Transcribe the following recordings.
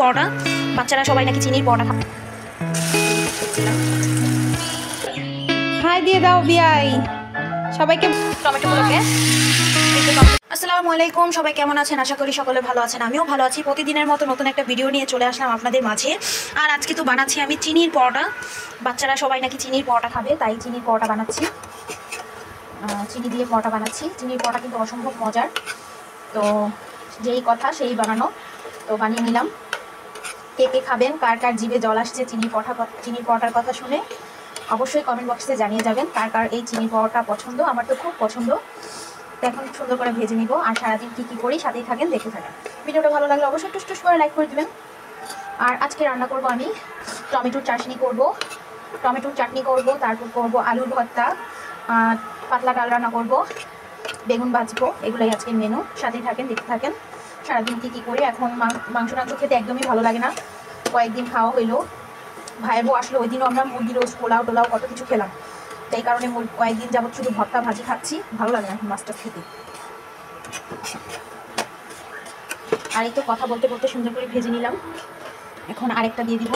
পরোটা বাচ্চারা সবাই নাকি চিনির পরোটা খাবে। হাই দিয়ে দাও বিয়াই সবাইকে টমেটোগুলোকে। আসসালামু আলাইকুম, সবাই কেমন আছেন? আশা করি সকলে ভালো আছেন, আমিও ভালো আছি। প্রতিদিনের মতো নতুন একটা ভিডিও নিয়ে চলে আসলাম আপনাদের মাঝে। আর আজকে তো বানাচ্ছি আমি চিনির পরোটা। বাচ্চারা সবাই নাকি চিনির পরোটা খাবে, তাই চিনির পরোটা বানাচ্ছি। চিনি দিয়ে পরোটা বানাচ্ছি। চিনির পরোটা কিন্তু অসম্ভব মজার, তো যেই কথা সেই বানানো। তো বানিয়ে নিলাম। কে কে খাবেন, কার কার জিভে জল আসছে চিনির পরোটার কথা শুনে অবশ্যই কমেন্ট বক্সে জানিয়ে যাবেন কার কার এই চিনির পরোটা পছন্দ। আমার তো খুব পছন্দ। তো এখন সুন্দর করে ভেজে নিব। আর সারাদিন কী কী করি সাথেই থাকেন, দেখে থাকেন। ভিডিওটা ভালো লাগলে অবশ্যই টুস করে লাইক করে দেবেন। আর আজকে রান্না করব আমি টমেটোর চাটনি করব, তারপর করব আলুর ভর্তা, পাতলা ডাল রান্না করব, বেগুন ভাজবো। এগুলোই আজকে মেনু, সাথেই থাকেন, দেখতে থাকেন। সারাদিন কী করি। এখন মাংস খেতে একদমই ভালো লাগে না। কয়েকদিন খাওয়া হইলো, ভাইয়ের বউ আসলে ওই দিনও আমরা মুরগি রোজ পোলাও টোলাও কত কিছু খেলাম। তাই কারণে কয়েকদিন যাবত শুধু ভর্তা ভাজি খাচ্ছি, ভালো লাগে না এখন মাছটা খেতে। আর এই তো কথা বলতে বলতে সুন্দর করে ভেজে নিলাম। এখন আরেকটা দিয়ে দিব।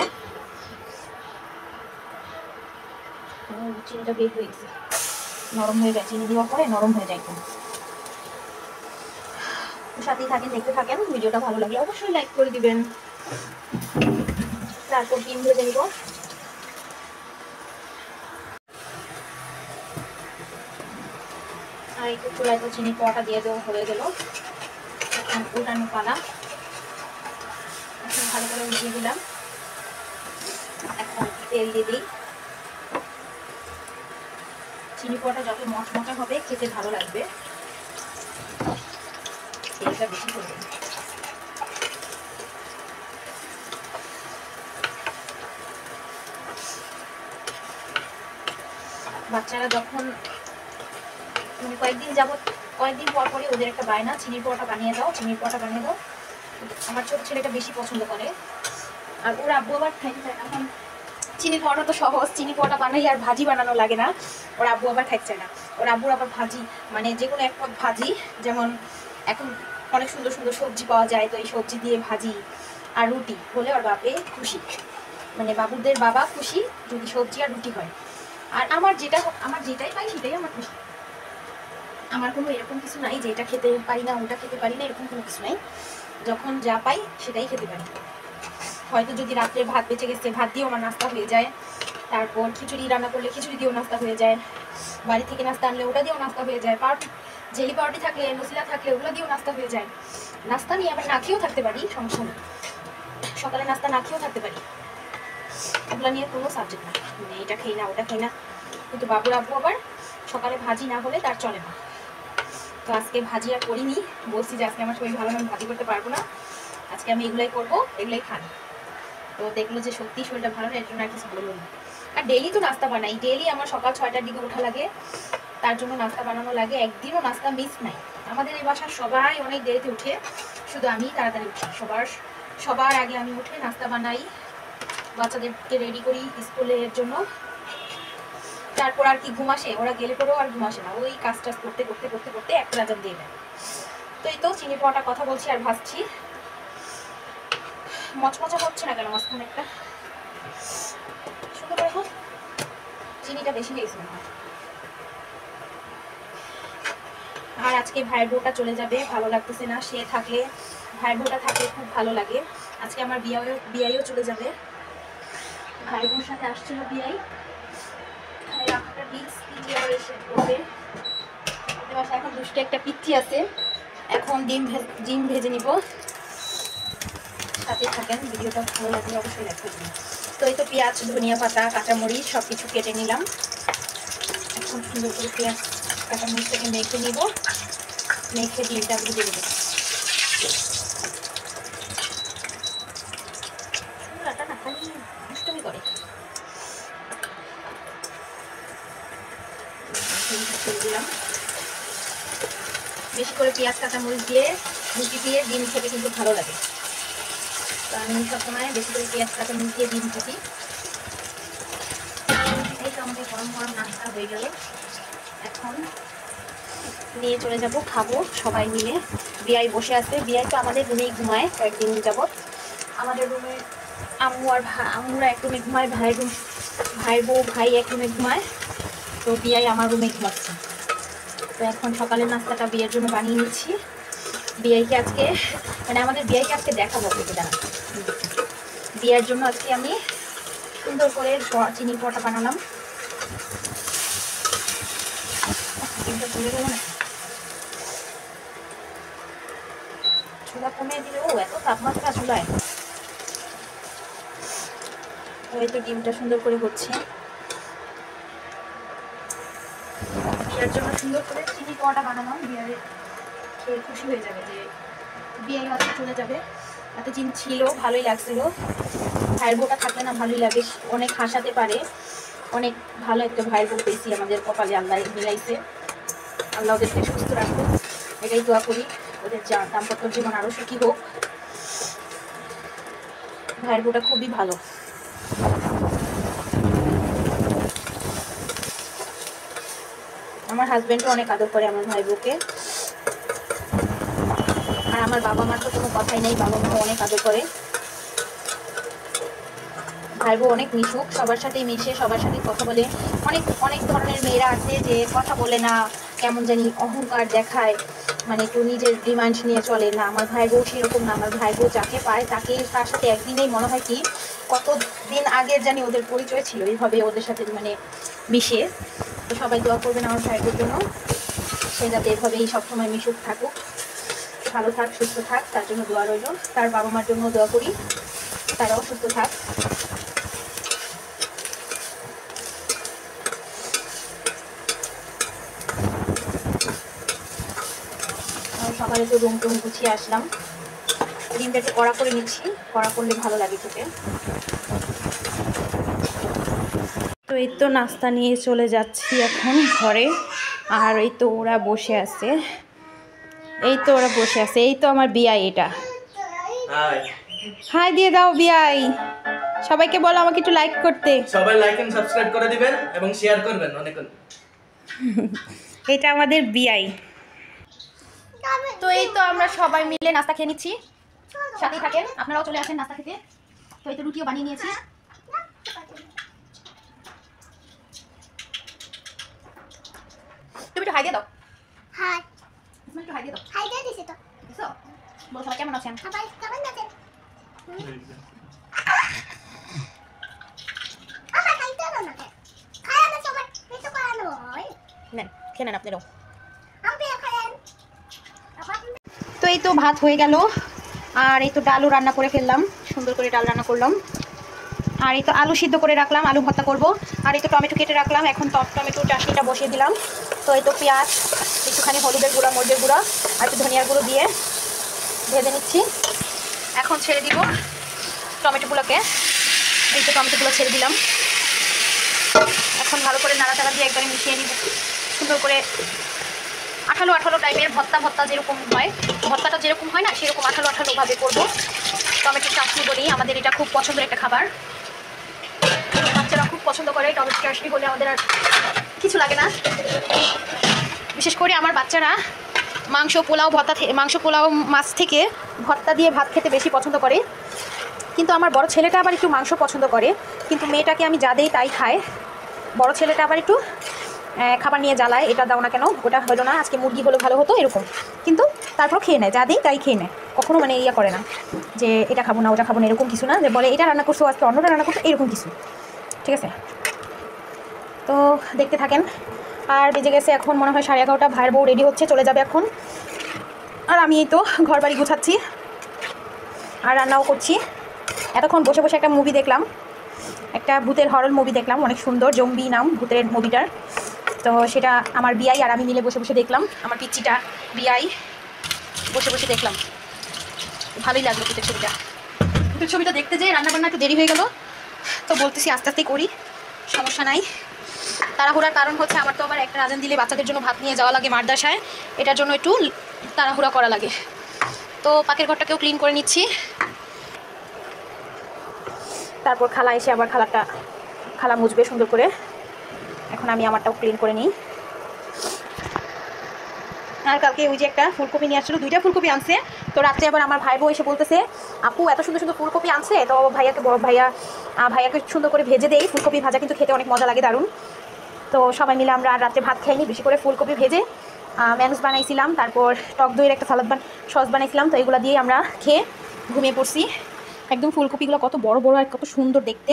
চিনিটা বের হয়ে গেছে, নরম হয়ে যায়। চিনি দেওয়ার পরে নরম হয়ে যায়। সাথেই থাকেন, দেখতে থাকেন। ভিডিওটা ভালো লাগলে অবশ্যই লাইক করে দিবেন। তারপর ডিম ভেজে নিব। আর একটু চুলায় তো চিনি পরোটা দিয়ে দেওয়া হয়ে গেল। এখন উল্টানো পালা। এখন ভালো করে উঠিয়ে দিলাম। এখন তেল দিয়ে দিই। চিনি পরোটা যত মচমচা হবে খেতে ভালো লাগবে, তেলটা বেশি করবে। বাচ্চারা যখন কয়েকদিন পর পরে ওদের একটা বায়না, চিনির পরোটা বানিয়ে দাও। আমার ছোট ছেলেটা বেশি পছন্দ করে। আর ওর আব্বু আবার খাইতে চায় না। এখন চিনির পরোটা তো সহজ, চিনি পরোটা বানাই আর ভাজি বানানো লাগে না। ওর আব্বু আবার খাইতে চায় না। ওর আব্বুর আবার ভাজি, মানে যে কোনো এক পদ ভাজি, যেমন এখন অনেক সুন্দর সুন্দর সবজি পাওয়া যায়, তো এই সবজি দিয়ে ভাজি আর রুটি হলে ওর বাপে খুশি, মানে বাবুদের বাবা খুশি যদি সবজি আর রুটি হয়। আর আমার যেটাই পাই সেটাই আমার খুশি। আমার কোনো এরকম কিছু নাই যে এটা খেতে পারি না, ওটা খেতে পারি না, এরকম কোনো কিছু নাই। যখন যা পাই সেটাই খেতে পারি। হয়তো যদি রাত্রে ভাত বেঁচে গেছে, ভাত দিয়েও আমার নাস্তা হয়ে যায়। তারপর খিচুড়ি রান্না করলে খিচুড়ি দিয়েও নাস্তা হয়ে যায়। বাড়ি থেকে নাস্তা আনলে ওটা দিয়েও নাস্তা হয়ে যায়। জেলি পাউরুটি থাকলে, নসিলা থাকলে ওগুলো দিয়েও নাস্তা হয়ে যায়। নাস্তা নিয়ে আবার না খেয়েও থাকতে পারি, সমস্যা নেই। সকালে নাস্তা না খেয়েও থাকতে পারি, ওগুলো নিয়ে কোনো সাবজেক্ট না, মানে এটা খাই না ওটা খাই না। কিন্তু বাবুর আব্বু আবার সকালে ভাজি না হলে তার চলে না। তো আজকে ভাজি আর করিনি, বলছি যে আজকে আমার শরীর ভালো না, আমি ভাজি করতে পারবো না, আজকে আমি এগুলাই করবো, এগুলাই খান। তো দেখলো যে সত্যি শরীরটা ভালো না, এর জন্য আর কিছু বললো না। আর ডেইলি তো নাস্তা বানাই, ডেইলি আমার সকাল 6টার দিকে ওঠা লাগে, তার জন্য নাস্তা বানানো লাগে। একদিনও নাস্তা মিস নাই। আমাদের এই বাসার সবাই অনেক দেরিতে উঠে, শুধু আমি তাড়াতাড়ি উঠি। সবার আগে আমি উঠে নাস্তা বানাই, বাচ্চাদেরকে রেডি করি স্কুলের জন্য। তারপর আর কি ঘুম আসে, ওরা গেলে পরেও আর ঘুম আসে না, ওই কাজ টাজ করতে করতে করতে করতে একটা রাজার দিয়ে দেয়। তো এই তো চিনি পরোটার কথা বলছি আর ভাজছি। মচমচা হচ্ছে না কেন মাঝখানে একটা সুন্দর করে হোক। চিনিটা বেশি দিয়েছি না। আর আজকে ভাইয়ের বউটা চলে যাবে, ভালো লাগতেছে না। সে থাকলে, ভাইয়ের বউটা থাকলে খুব ভালো লাগে। আজকে আমার বিয়াইও চলে যাবে। ভাইয়ের বউর সাথে আসছিল বিয়াই। এখন দুষ্টে একটা পিচ্চি আছে। এখন ডিম ভেজে নিব। সাথে থাকেন, ভিডিওটা ভালো লাগলে অবশ্যই লাইক করবেন। তো এই তো পেঁয়াজ, ধনিয়া পাতা, কাঁচামরিচ সব কিছু কেটে নিলাম। এখন সুন্দর করে পেঁয়াজ কাঁচামরিচটাকে মেখে নিব, মেখে ডিমটা ভেজে নেব। না খালি দুষ্টমি করে। দিলাম বেশি করে পেঁয়াজ কাঁচামরিচ দিয়ে রুটি দিয়ে ডিম খেতে কিন্তু ভালো লাগে। তো আমি সবসময় বেশি করে পেঁয়াজ কাঁচামরিচ দিয়ে ডিম খাচ্ছি। এই তো আমাদের গরম গরম নাস্তা হয়ে গেল। এখন নিয়ে চলে যাব, খাবো সবাই মিলে। বিয়াই বসে আছে, বিয়াই তো আমাদের রুমেই ঘুমায় কয়েকদিন যাবত। আমাদের রুমে আম্মু আর আম্মুরা এক রুমে ঘুমায়, ভাই বউ ভাই এক রুমে ঘুমায়। তো বিয়াই আমার রুমে ঘুমাচ্ছে। তো এখন সকালের নাস্তাটা বিয়ের জন্য বানিয়ে নিচ্ছি। বিয়াইকে আজকে মানে আমাদের বিয়াইকে আজকে দেখাবো আপনাকে দাঁড়া। বিয়ের জন্য আজকে আমি সুন্দর করে চিনির পরোটা বানালাম। চুলা কমিয়ে দিলে এত তাপমাত্রা চুলায়। ওই তো ডিমটা সুন্দর করে হচ্ছে। বিয়ের জন্য সুন্দর করে চিনি পরোটা বানালাম। বিয়ারে খেয়ে খুশি হয়ে যাবে যে বিয়ে হয়তো চলে যাবে। এতদিন ছিল, ভালোই লাগছিল। ভাইয়ের বউটা থাকলে না ভালোই লাগে, অনেক হাসাতে পারে। অনেক ভালো একটা ভাইয়ের বউ পেয়েছি আমাদের কপালে, আল্লাহ মিলাইছে। আল্লাহ ওদেরকে সুস্থ রাখুক, এটাই দোয়া করি। ওদের দাম্পত্য জীবন আরও সুখী হোক। ভাইয়ের বউটা খুবই ভালো। আমার হাজব্যান্ডও অনেক আদর করে আমার ভাই বউকে। আর আমার বাবা মার তো কোনো কথাই নেই, বাবা মাও অনেক আদর করে। ভাই বউ অনেক মিশুক, সবার সাথেই মিশে, সবার সাথে কথা বলে। অনেক অনেক ধরনের মেয়েরা আছে যে কথা বলে না, কেমন জানি অহংকার দেখায়, মানে একটু নিজের ডিমান্ড নিয়ে চলে না। আমার ভাই বউ সেরকম না। আমার ভাই বউ যাকে পায় তার সাথে একদিনেই মনে হয় কি কত দিন আগের জানি ওদের পরিচয় ছিল, এইভাবে ওদের সাথে মানে মিশে। তো সবাই দোয়া করবেন আমার ভাই বউর জন্য, সে যাতে এভাবেই সবসময় মিশুক থাকুক, ভালো থাক, সুস্থ থাক, তার জন্য দোয়া রইল। তার বাবা মার জন্য দোয়া করি, তারাও সুস্থ থাক। সকালে তো রুম টুম গুছিয়ে আসলাম। ডিমটা একটু কড়া করে নিচ্ছি, কড়া করলে ভালো লাগে খেতে। তো এই তো নাস্তা নিয়ে চলে যাচ্ছি এখন ঘরে। আর এই তো ওরা বসে আছে, এই তো আমার বিয়াই। এটা হাই দিয়ে দাও বিয়াই, সবাইকে বলো আমাকে একটু লাইক করতে। সবাই লাইক এন্ড সাবস্ক্রাইব করে দিবেন এবং শেয়ার করবেন অনেক। এটা আমাদের বিয়াই। তো এই তো আমরা সবাই মিলে নাস্তা খেয়ে নিচ্ছি, সাথেই থাকেন, আপনারাও চলে আসেন নাস্তা খেতে। তো এই তো রুটিও বানিয়ে নিয়েছি। তুমি একটু হাই দিয়ে দাও। হাই, তুমি একটু হাই দিয়ে দাও। হাই দিয়ে দিছি তো। বুঝছো? বলো সবাই কেমন আছেন? সবাই কেমন আছেন? আবার খাইতে দাও না। খাওয়ানোর সময় একটু করানো হয়। নেন খেয়ে নেন আপনারাও। আপনি খান। তো এই তো ভাত হয়ে গেল, আর এই তো ডালও রান্না করে ফেললাম, সুন্দর করে ডাল রান্না করলাম। আর এই তো আলু সিদ্ধ করে রাখলাম, আলু ভর্তা করব। আর এই তো টমেটো কেটে রাখলাম, এখন টমেটো চাটনিটা বসিয়ে দিলাম। তো এই তো পেঁয়াজ, একটুখানি হলুদের গুঁড়া, মরিচের গুঁড়া আর একটু ধনিয়ার গুঁড়ো দিয়ে ভেজে নিচ্ছি। এখন ছেড়ে দিব টমেটোগুলোকে। এই তো টমেটোগুলো ছেড়ে দিলাম। এখন ভালো করে নাড়াচাড়া দিয়ে একবারে মিশিয়ে নিব, সুন্দর করে আঠালো আঠালো টাইপের ভর্তা যেরকম হয়, ভর্তাটা যেরকম হয় না সেরকম আঠালো আঠালোভাবে করবো। টমেটোর চাটনি বলি, আমাদের এটা খুব পছন্দের একটা খাবার, বাচ্চারা খুব পছন্দ করে। টমেটো চাটনি হলে আমাদের আর কিছু লাগে না। বিশেষ করে আমার বাচ্চারা মাংস পোলাও মাছ থেকে ভর্তা দিয়ে ভাত খেতে বেশি পছন্দ করে। কিন্তু আমার বড় ছেলেটা আবার একটু মাংস পছন্দ করে, কিন্তু মেয়েটাকে আমি যা দেই তাই খায়। বড় ছেলেটা আবার একটু খাবার নিয়ে জ্বালায়, এটা দাও না কেন, ওটা হলো না, আজকে মুরগি হলে ভালো হতো, এরকম। কিন্তু তারপর খেয়ে নেয়, যা দিই তাই খেয়ে নেয়, কখনো মানে ইয়া করে না যে এটা খাবো না ওটা খাবো না, এরকম কিছু না, যে বলে এটা রান্না করছো আজকে অন্যটা রান্না করছো, এরকম কিছু। ঠিক আছে, তো দেখতে থাকেন। আর বেজে গেছে এখন মনে হয় 11:30। ভাইয়ের বউ রেডি হচ্ছে, চলে যাবে এখন। আর আমি এই তো ঘর বাড়ি গুছাচ্ছি আর রান্নাও করছি। এতক্ষণ বসে বসে একটা মুভি দেখলাম, একটা ভূতের হরর মুভি দেখলাম, অনেক সুন্দর, জম্বি নাম ভূতের মুভিটার। তো সেটা আমার বিয়াই আর আমি মিলে বসে বসে দেখলাম, আমার পিচ্চিটা বিয়াই বসে বসে দেখলাম, ভালোই লাগলো ভূতের ছবিটা দেখতে যেয়ে রান্নাবান্না একটু দেরি হয়ে গেল। তো বলতেছি আস্তে আস্তেই করি, সমস্যা নাই। তাড়াহুড়ার কারণ হচ্ছে আমার তো আবার একটা আজান দিলে বাচ্চাদের জন্য ভাত নিয়ে যাওয়া লাগে মাদ্রাসায়, এটার জন্য একটু তাড়াহুড়া করা লাগে। তো পাকের ঘরটাকেও ক্লিন করে নিচ্ছি। তারপর খালা এসে আবার খালা মুছবে সুন্দর করে। এখন আমি আমারটাও ক্লিন করে নিই। আর কালকে ওই যে একটা ফুলকপি নিয়ে আসছিলো, 2টা ফুলকপি আনছে, তো রাত্রে আবার আমার ভাই বউ এসে বলতেছে আপু এত সুন্দর সুন্দর ফুলকপি আনছে, তো ভাইয়াকে ভাইয়াকে সুন্দর করে ভেজে দেই, ফুলকপি ভাজা কিন্তু খেতে অনেক মজা লাগে, দারুণ। তো সবাই মিলে আমরা আর রাত্রে ভাত খাইনি, বেশি করে ফুলকপি ভেজে ম্যানুস বানাইছিলাম, তারপর টক দইয়ের একটা সস বানাইছিলাম। তো এগুলো দিয়ে আমরা খেয়ে ঘুমিয়ে পড়ছি। একদম ফুলকপিগুলো কত বড় বড় আর কত সুন্দর দেখতে।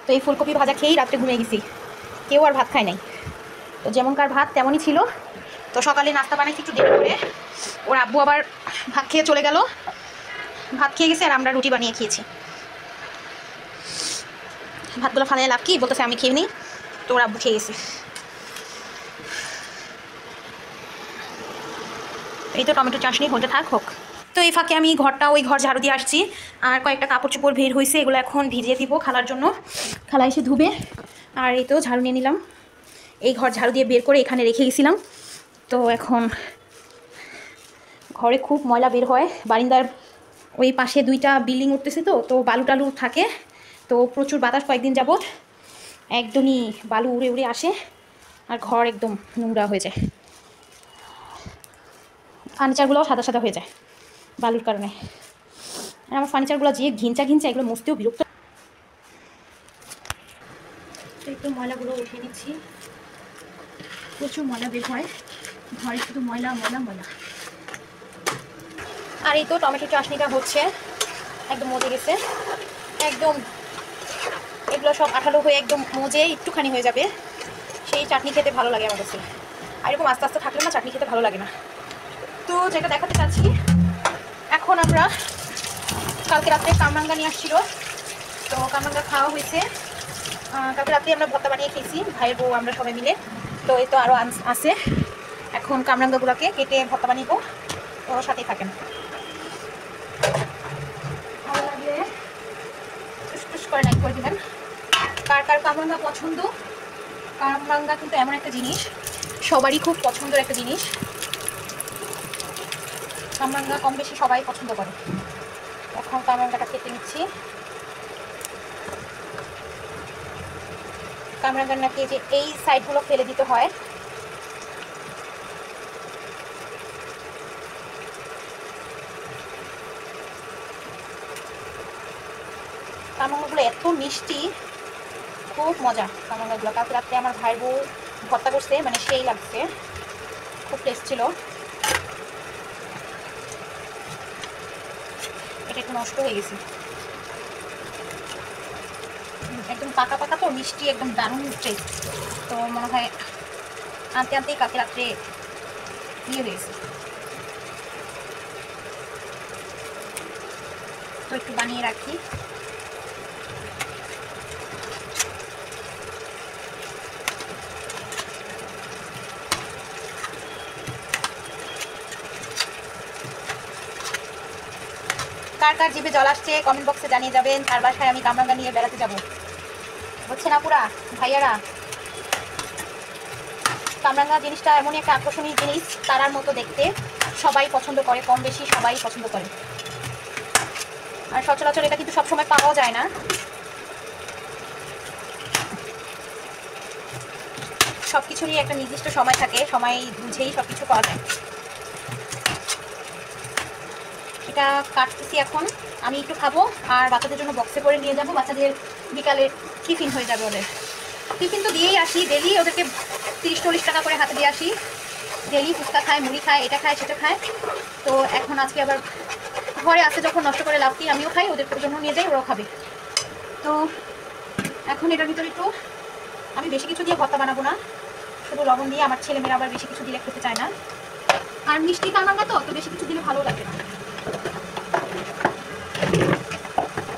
তো এই ফুলকপি ভাজা খেয়েই রাত্রে ঘুমিয়ে গেছি, কেউ আর ভাত খায় নাই। তো যেমনকার ভাত তেমনই ছিল। তো সকালে নাস্তা বানাইছি একটু দেরি করে, ওর আব্বু আবার ভাত খেয়ে চলে গেল, ভাত খেয়ে গেছে আর আমরা রুটি বানিয়ে খেয়েছি। ভাতগুলো ফালিয়ে লাভ কি, বলতেছে আমি খেয়ে নিই, তো ওর আব্বু খেয়ে গেছে। এই তো টমেটো চাটনি হতে থাক হোক। তো এই ফাঁকে আমি ওই ঘর ঝাড়ু দিয়ে আসছি, আর কয়েকটা কাপড় চোপড় বের হয়েছে, এগুলো এখন ভিজিয়ে দিব খালার জন্য, খালা এসে ধুবে। আর এই তো ঝাড়ু নিয়ে নিলাম, এই ঘর ঝাড়ু দিয়ে বের করে এখানে রেখে গেছিলাম। তো এখন ঘরে খুব ময়লা বের হয়, বারিন্দার ওই পাশে 2টা বিল্ডিং উঠতেছে, তো বালু টালু থাকে, তো প্রচুর বাতাস কয়েকদিন যাবত, একদমই বালু উড়ে উড়ে আসে আর ঘর একদম নোংরা হয়ে যায়, ফার্নিচারগুলোও সাদা সাদা হয়ে যায় বালুর কারণে। আর আমার ফার্নিচারগুলো যে ঘিঞ্চা এগুলো মুছতেও বিরক্ত। একটু ময়লাগুলো উঠিয়ে নিচ্ছি, প্রচুর ময়লা বের হয় ঘরে, শুধু ময়লা ময়লা ময়লা। আর এই তো টমেটো চাটনিটা হচ্ছে, একদম মজে গেছে, একদম এগুলো সব আঠালো হয়ে একদম মজে একটুখানি হয়ে যাবে, সেই চাটনি খেতে ভালো লাগে আমার কাছে। আর এরকম আস্তে আস্তে থাকলে না চাটনি খেতে ভালো লাগে না। তো যেটা দেখাতে চাচ্ছি, এখন আমরা কালকে রাত্রে কামরাঙ্গা নিয়ে আসছিল, তো কামরাঙ্গা খাওয়া হয়েছে। কালকে রাত্রে আমরা ভর্তা বানিয়ে খেয়েছি ভাইয়ের বউ আমরা সবাই মিলে। তো এই তো আরও আছে, এখন কামরাঙ্গাগুলোকে কেটে ভর্তা বানিয়ে, তো সাথেই থাকেন। ভালো লাগলে টুস করে লাইক করে দেবেন। কার কার কামরাঙ্গা পছন্দ, কামরাঙ্গা কিন্তু এমন একটা জিনিস সবারই খুব পছন্দের একটা জিনিস, কামরাঙ্গা কম বেশি সবাই পছন্দ করে। এখন কামরাঙ্গাটা কেটে নিচ্ছি। কামরাঙ্গার নাকি যে এই সাইডগুলো ফেলে দিতে হয়, কামরাঙ্গাগুলো এত মিষ্টি, খুব মজা কামরাঙ্গাগুলো। কালকে রাত্রে আমার ভাইয়ের বউ ভর্তা করছে, মানে সেই লাগছে, খুব টেস্ট ছিল। এটা একটু নষ্ট হয়ে গেছে, একদম পাকা পাকা তো মিষ্টি, একদম দারুণ টেস্ট। তো মনে হয় আনতেই কালকে রাত্রে ইয়ে হয়ে গেছে, তো একটু বানিয়ে রাখি। কার কার জিভে জল আসছে কমেন্ট বক্সে জানিয়ে যাবেন। তার বাসায় আমি কামরাঙ্গা নিয়ে বেড়াতে যাব, বুঝছেন আপুরা ভাইয়ারা। কামরাঙ্গা জিনিসটা এমনই একটা আকর্ষণীয় জিনিস, তারার মতো দেখতে, সবাই পছন্দ করে, কম বেশি সবাই পছন্দ করে। আর সচরাচর এটা কিন্তু সবসময় পাওয়াও যায় না, সব কিছুরই একটা নির্দিষ্ট সময় থাকে, সময় বুঝেই সব কিছু পাওয়া যায়। এটা কাটতেছি এখন, আমি একটু খাবো আর বাচ্চাদের জন্য বক্সে করে নিয়ে যাবো, বাচ্চাদের বিকালে টিফিন হয়ে যাবে। ওদের টিফিন তো দিয়েই আসি ডেলি, ওদেরকে 30-40 টাকা করে হাতে দিয়ে আসি ডেলি। ফুচকা খায়, মুড়ি খায়, এটা খায় সেটা খায়। তো এখন আজকে আবার ঘরে আসে যখন নষ্ট করে লাভ কি, আমিও খাই, ওদের জন্য নিয়ে যাই, ওরাও খাবে। তো এখন এটার ভিতরে একটু আমি বেশি কিছু দিয়ে ভর্তা বানাবো না, শুধু লবণ দিয়ে, আমার ছেলেমেয়েরা আবার বেশি কিছু দিলে খেতে চায় না, আর মিষ্টি কামরাঙ্গা তো বেশি কিছু দিলে ভালো লাগে না।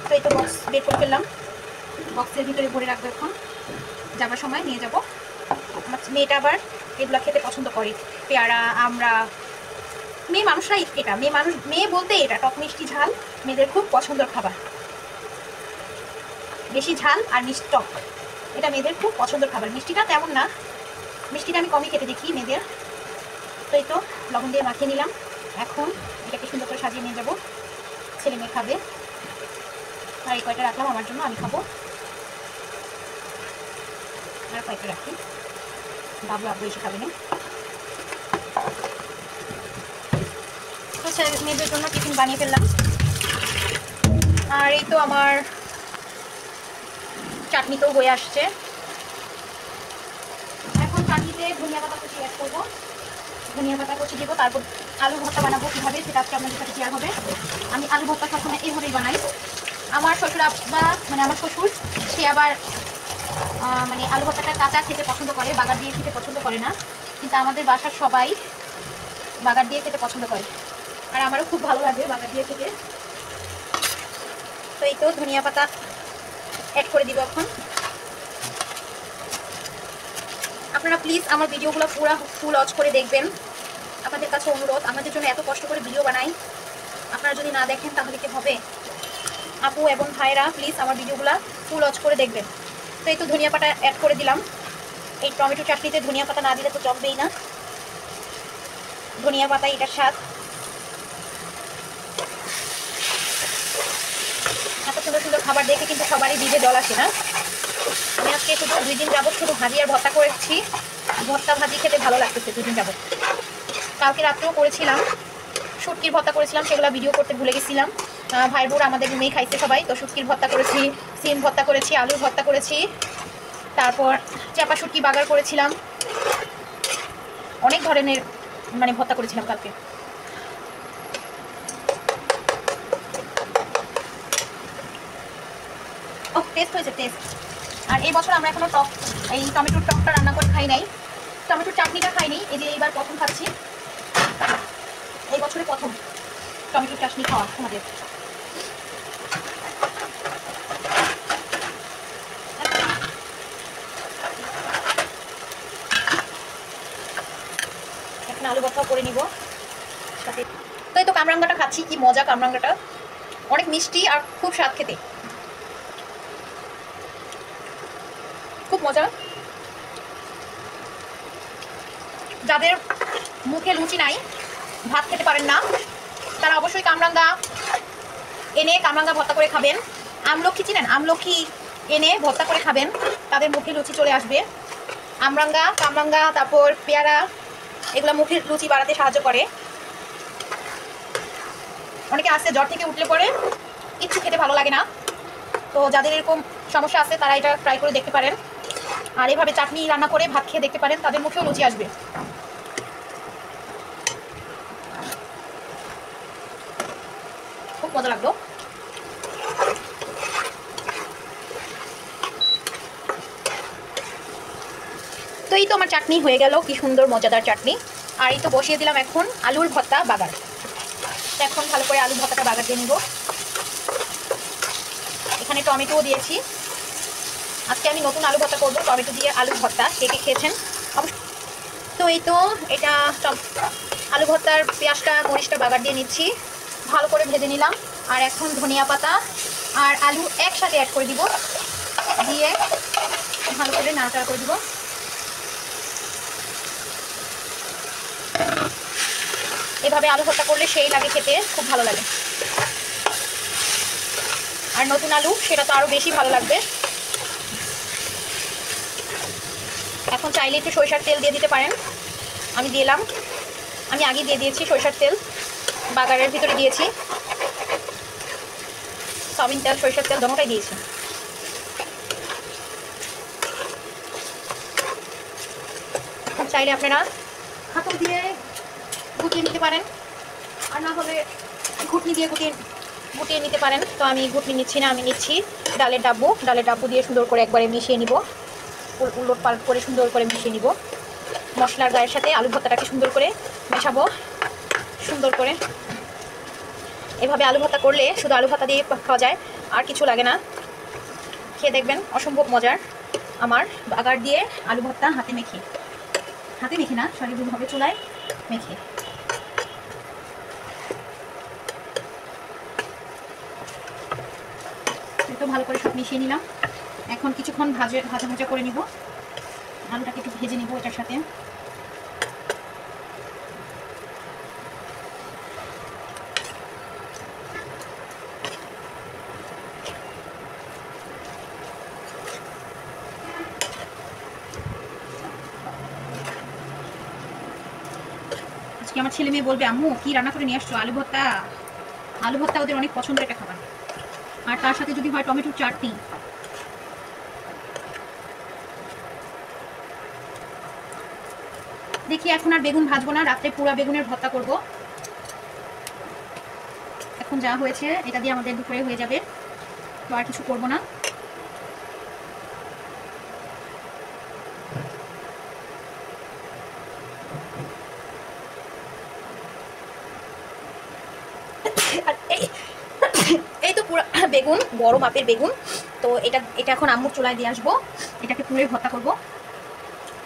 তো এই তো বক্স বের করে ফেললাম, বক্সের ভিতরে ভরে রাখবো, এখন যাবার সময় নিয়ে যাব। আমার মেয়েটা আবার এগুলো খেতে পছন্দ করে, পেয়ারা, আমরা মেয়ে মানুষরাই এটা, মেয়ে বলতে এটা টক মিষ্টি ঝাল মেয়েদের খুব পছন্দের খাবার, বেশি ঝাল আর মিষ্টি টক, এটা মেয়েদের খুব পছন্দের খাবার। মিষ্টিটা তেমন না, মিষ্টিটা আমি কমই খেতে দেখি মেয়েদের। তো এই তো লবণ দিয়ে মাখিয়ে নিলাম, এখন এটাকে সুন্দর করে সাজিয়ে নিয়ে যাবো, ছেলে মেয়ে খাবে। আর এই কয়টা রাখলাম আমার জন্য, আমি খাবো। আর কয়টা রাখি, বাবু আব্বু এসে খাবে না। তো ছেলে মেয়েদের জন্য টিফিন বানিয়ে ফেললাম। আর এই তো আমার চাটনি তো হয়ে আসছে। এখন চাটনিতে ধনিয়া পাতা কুচি অ্যাড করবো। ধনিয়া পাতা কুচি দেবো, তারপর আলু ভর্তা বানাবো কীভাবে সেটা আজকে আপনাদের সাথে শেয়ার হবে। আমি আলু ভর্তা সবসময় এইভাবেই বানাই। আমার শ্বশুর আব্বা মানে আমার শ্বশুর সে আবার মানে আলু ভর্তাটা কাঁচা খেতে পছন্দ করে, বাগার দিয়ে খেতে পছন্দ করে না। কিন্তু আমাদের বাসার সবাই বাগার দিয়ে খেতে পছন্দ করে, আর আমারও খুব ভালো লাগে বাগার দিয়ে খেতে। তো এই তো ধনিয়া পাতা অ্যাড করে দিব এখন। আপনারা প্লিজ আমার ভিডিওগুলো পুরো ফুল ওয়াচ করে দেখবেন। আপনাদের কাছে অনুরোধ, আমাদের জন্য এত কষ্ট করে ভিডিও বানাই, আপনারা যদি না দেখেন তাহলে কি হবে। আপু এবং ভাইরা প্লিজ আমার ভিডিওগুলো ফুল ওয়াচ করে দেখবেন। তো এই তো ধনিয়া পাতা অ্যাড করে দিলাম। এই টমেটো চাটনিতে ধনিয়া পাতা না দিলে তো জমবেই না। ধনিয়া পাতা এটার স্বাদ। এত সুন্দর সুন্দর খাবার দেখে কিন্তু সবারই জিভে জল আসে না। আমি আজকে শুধু 2 দিন যাবত শুধু ভাজি আর ভর্তা করেছি। ভর্তা ভাজি খেতে ভালো লাগতেছে 2 দিন যাবত। কালকে রাত্রেও করেছিলাম, শুটকির ভর্তা করেছিলাম, সেগুলো ভিডিও করতে ভুলে গেছিলাম। ভাই বোন আমাদের রুমেই খাইছে সবাই। তো শুটকির ভর্তা করেছি, সিম ভর্তা করেছি, আলুর ভর্তা করেছি, তারপর চাপা শুটকি বাগার করেছিলাম। অনেক ধরনের মানে ভর্তা করেছিলাম কালকে। ও টেস্ট হয়েছে, টেস্ট। আর এই বছর আমরা এখনো টক এই টমেটোর টকটা রান্না করে খাই নাই, টমেটোর চাটনিটা খাইনি। এই যে এইবার প্রথম খাচ্ছি, এই বছরে প্রথম টমেটোর চাটনি খাওয়া আমাদের। এখন আলু ভর্তাও করে নিব সাথে। তো এই তো কামরাঙ্গাটা খাচ্ছি, কি মজা কামরাঙ্গাটা, অনেক মিষ্টি আর খুব স্বাদ খেতে, খুব মজা। যাদের মুখে লুচি নাই, ভাত খেতে পারেন না, তারা অবশ্যই কামরাঙ্গা এনে কামরাঙ্গা ভর্তা করে খাবেন। আমলকি চিনেন? আমলকি এনে ভর্তা করে খাবেন, তাদের মুখে লুচি চলে আসবে। আমরাঙ্গা, কামরাঙ্গা, তারপর পেয়ারা, এগুলো মুখের লুচি বাড়াতে সাহায্য করে। অনেকে আছে জ্বর থেকে উঠলে পরে কিচ্ছু খেতে ভালো লাগে না, তো যাদের এরকম সমস্যা আছে তারা এটা ট্রাই করে দেখতে পারেন। আর এভাবে চাটনি রান্না করে ভাত খেয়ে দেখতে পারেন, তাদের মুখেও লুচি আসবে। খুব মজা লাগলো। তো এই তো আমার চাটনি হয়ে গেল, কি সুন্দর মজাদার চাটনি। আর এই তো বসিয়ে দিলাম এখন আলুর ভর্তা বাগার। এখন ভালো করে আলু ভর্তাটা বাগার দিয়ে নিব। এখানে টমেটোও দিয়েছি। আজকে আমি নতুন আলু ভর্তা করবো, টমেটো দিয়ে আলু ভর্তা। কে কে খেয়েছেন? তো এই তো এটা আলু ভর্তার পেঁয়াজটা মরিচটা বাগার দিয়ে নিচ্ছি, ভালো করে ভেজে নিলাম। আর এখন ধনিয়া পাতা আর আলু একসাথে অ্যাড করে দিব, দিয়ে ভালো করে নাড়াচাড়া করে দিব। এভাবে আলু ভর্তা করলে সেই লাগে খেতে, খুব ভালো লাগে। আর নতুন আলু সেটা তো আরও বেশি ভালো লাগবে। এখন চাইলে একটু সরিষার তেল দিয়ে দিতে পারেন, আমি দিলাম। আমি আগে দিয়ে দিয়েছি সরিষার তেল, বাগারের ভিতরে দিয়েছি সয়াবিন তেল, সরিষার তেল দোনোটাই দিয়েছি। চাইলে আপনারা হাতল দিয়ে গুটিয়ে নিতে পারেন, আর না হলে ঘুটনি দিয়ে গুটিয়ে নিতে পারেন। তো আমি ঘুটনি নিচ্ছি না, আমি নিচ্ছি ডালের ডাব্বু। ডালের ডাব্বু দিয়ে সুন্দর করে একবারে মিশিয়ে নিব, উলট পালট করে সুন্দর করে মিশিয়ে নিব। মশলার গায়ের সাথে আলু ভর্তাটাকে সুন্দর করে মেশাবো, সুন্দর করে। এভাবে আলু ভর্তা করলে শুধু আলু ভর্তা দিয়ে খাওয়া যায়, আর কিছু লাগে না। খেয়ে দেখবেন অসম্ভব মজার আমার বাগার দিয়ে আলু ভর্তা। হাতে মেখে না, সরি ভুল হবে, চুলায় মেখে। তো ভালো করে সব মিশিয়ে নিলাম। এখন কিছুক্ষণ ভাজা করে নিব, আলুটাকে একটু ভেজে নিব এটার সাথে। আজকে আমার ছেলে মেয়ে বলবে আম্মু কি রান্না করে নিয়ে আসছো? আলু ভর্তা। আলু ভর্তা ওদের অনেক পছন্দের একটা খাবার, আর তার সাথে যদি হয় টমেটোর চাটনি। দেখি এখন আর বেগুন ভাজবো না, রাত্রে পুরা বেগুনের ভর্তা করব। এখন যা হয়েছে এটা দিয়ে আমাদের দুপুরে হয়ে যাবে, তো আর কিছু করবো না। আর এই তো পুরো বেগুন, বড় মাপের বেগুন। তো এটা এখন আম্মুর চুলায় দিয়ে আসবো, এটাকে পুরোই ভর্তা করব।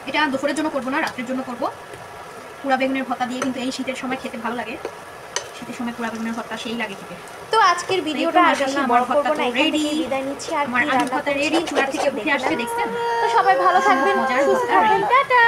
এটা দুপুরের জন্য করব না, রাতের জন্য করব। পুরা বেগুনের ভর্তা দিয়ে কিন্তু এই শীতের সময় খেতে ভালো লাগে, শীতের সময় পুরা বেগুনের ভর্তা সেই লাগে খেতে। তো আজকের ভিডিওটা আর বেশি বড় করব না, এখান রেডি, থেকে বিদায় নিচ্ছি। আর আমার কি আলু রান্না ভর্তা করছি রেডি, চুলা থেকে সেটা উঠে আসছে দেখলাম। দেখছেন। তো সবাই ভালো থাকবেন, মজার সুস্থ ভর্তা থাকবেন, ready। টাটা।